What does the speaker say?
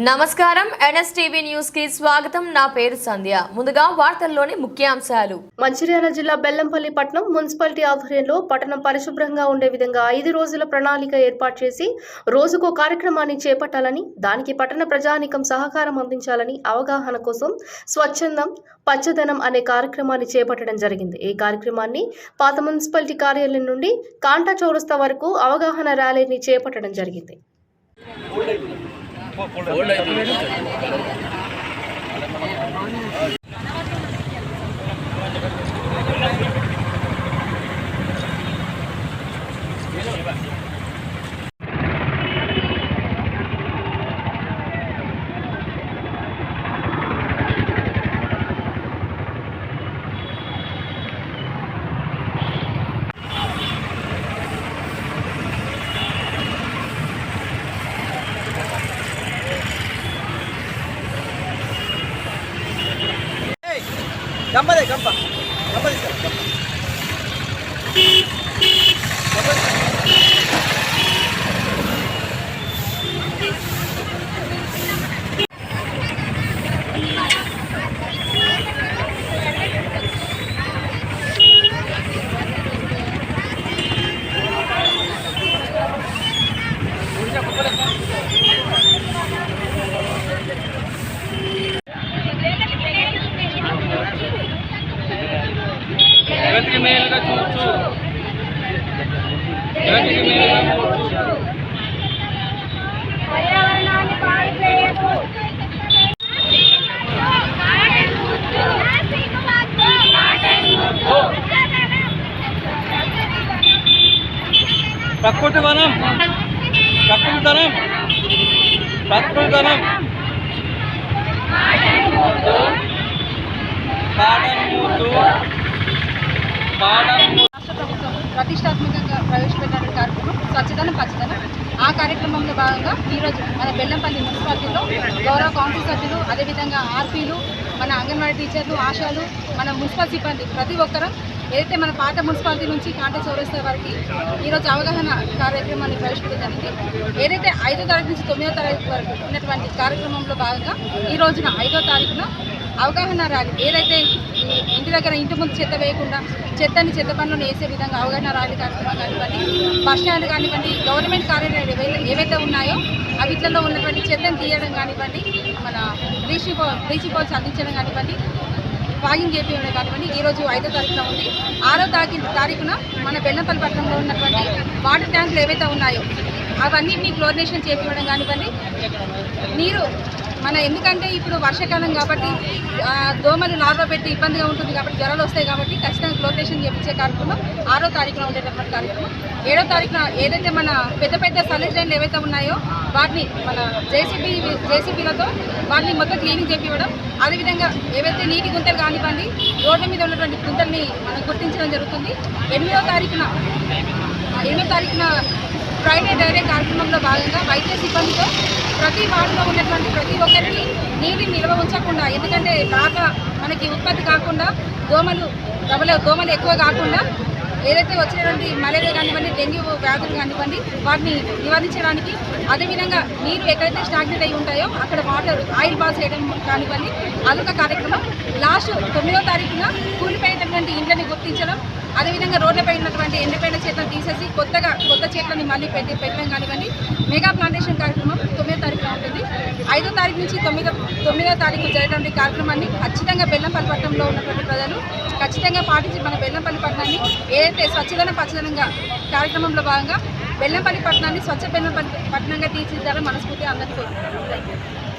నమస్కారం NSTV news కి స్వాగతం. నా పేరు సంధ్య. ముందుగా వార్తల్లోని ముఖ్యాంశాలు. మంచిర్యాల జిల్లా బెల్లంపల్లి పట్టణం మున్సిపాలిటీ ఆధ్వర్యంలో పట్టణం పరిశుభ్రంగా ఉండే విధంగా 5 రోజుల ప్రణాళిక ఏర్పాటు చేసి రోజుకో కార్యక్రమాన్ని చేపట్టాలని, దానికి పట్టణ ప్రజానీకం సహకారం అందించాలని అవగాహన కోసం స్వచ్ఛందం పచ్చదనం అనే కార్యక్రమాన్ని చేపట్టడం జరిగింది. ఈ కార్యక్రమాన్ని పాత మున్సిపాలిటీ కార్యాలయం నుండి కాంటా చౌరస్తా వరకు అవగాహన ర్యాలీని చేపట్టడం జరిగింది. గంపదే గంప జగతికి మేలుగా చూచు జగతికి మేలుగా చూచు పర్యావరణాన్ని పాడు చేయకు ప్రకృతి వనం ప్రకృతిధనం ప్రకృతిధనం రాష్ట్ర ప్రభుత్వం ప్రతిష్టాత్మకంగా ప్రవేశపెట్టిన కార్యక్రమం స్వచ్ఛదనం పచ్చదనం. ఆ కార్యక్రమంలో భాగంగా ఈరోజు మన బెల్లంపల్లి మున్సిపాలిటీలో గౌరవ కౌన్సిల్ సభ్యులు, అదేవిధంగా ఆర్పీలు, మన అంగన్వాడీ టీచర్లు, ఆశాలు, మన మున్సిపల్ సిబ్బంది ప్రతి ఒక్కరం ఏదైతే మన పాత మున్సిపాలిటీ నుంచి కాంటా చౌరస్తా వరకు ఈరోజు అవగాహన కార్యక్రమాన్ని ప్రవేశపెట్టడానికి ఏదైతే 5వ తారీఖు నుంచి 9వ తారీఖు వరకు ఉన్నటువంటి కార్యక్రమంలో భాగంగా ఈ రోజున 5వ తారీఖున అవగాహన ర్యాలీ, ఏదైతే ఇంటి దగ్గర ఇంటి ముందు చెత్త వేయకుండా చెత్తని చెత్త పనులను వేసే విధంగా అవగాహన ర్యాలీ కార్యక్రమం కానివ్వండి, బస్ స్టాండ్ కానివ్వండి, గవర్నమెంట్ కార్యాలయాలు ఏవైతే ఉన్నాయో వీటిలో ఉన్నటువంటి చెత్తను తీయడం కానివ్వండి, మన బ్లీచింగ్ పౌడర్స్ అందించడం కానివ్వండి, వాగింగ్ చేపించడం కానివ్వండి ఈరోజు 5వ తారీఖున ఉంది. 6వ తారీఖున మన బెల్లంపల్లి పట్టణంలో ఉన్నటువంటి వాటర్ ట్యాంకులు ఏవైతే ఉన్నాయో అవన్నింటినీ క్లోరినేషన్ చేపించడం కానివ్వండి. నీరు ఎందుకంటే ఇప్పుడు వర్షాకాలం కాబట్టి దోమలు నార్లో పెట్టి ఇబ్బందిగా ఉంటుంది కాబట్టి జ్వరాలు వస్తాయి కాబట్టి ఖచ్చితంగా క్లోరినేషన్ చేయించే కార్యక్రమం 6వ తారీఖున ఉండేటటువంటి కార్యక్రమం. 7వ తారీఖున ఏదైతే మన పెద్ద పెద్ద సలేజ్ లైన్లు ఏవైతే ఉన్నాయో వాటిని మన జేసీబీలతో వాటిని మొత్తం క్లీనింగ్ చేపివ్వడం, అదేవిధంగా ఏవైతే నీటి గుంతలు కానివ్వండి రోడ్ల మీద ఉన్నటువంటి గుంతల్ని మనం గుర్తించడం జరుగుతుంది. 8వ తారీఖున ఫ్రైడే డైరీ కార్యక్రమంలో భాగంగా వైద్య సిబ్బందితో ప్రతి వార్డులో ఉన్నటువంటి ప్రతి ఒక్కరికి నీటిని నిల్వ ఉంచకుండా, ఎందుకంటే బాగా మనకి ఉత్పత్తి కాకుండా దోమలు ఎక్కువ కాకుండా ఏదైతే వచ్చినటువంటి మలేరియా కానివ్వండి, డెంగ్యూ వ్యాధులు కానివ్వండి వాటిని నివారించడానికి, అదేవిధంగా నీరు ఎక్కడైతే స్టాగ్నేట్ అయి ఉంటాయో అక్కడ వాటర్ ఆయిల్ బాస్ చేయడం కానివ్వండి అదొక కార్యక్రమం. లాస్ట్ 9వ తారీఖున కూలిపోయినటువంటి ఇంట్లని గుర్తించడం, అదేవిధంగా రోడ్లపై ఉన్నటువంటి ఎండిపోయిన చెట్లను తీసేసి కొత్త చెట్లని మళ్ళీ పెట్టడం కానివ్వండి మెగా ప్లాంటేషన్ కార్యక్రమం 9వ తారీఖున ఉంటుంది. 5వ తారీఖు నుంచి 9వ తారీఖు జరిగినటువంటి కార్యక్రమాన్ని ఖచ్చితంగా బెల్లంపల్లి పట్టణంలో ఉన్నటువంటి ప్రజలు ఖచ్చితంగా పాటించి మన బెల్లంపల్లి పట్టణాన్ని ఏదైతే స్వచ్ఛదనం పచ్చదనంగా కార్యక్రమంలో భాగంగా బెల్లంపల్లి పట్టణాన్ని స్వచ్ఛ బెల్లంపల్లి పట్టణంగా తీర్చిదిద్దాలని మనస్ఫూర్తిగా అందరికీ కోరుకుంటున్నాను.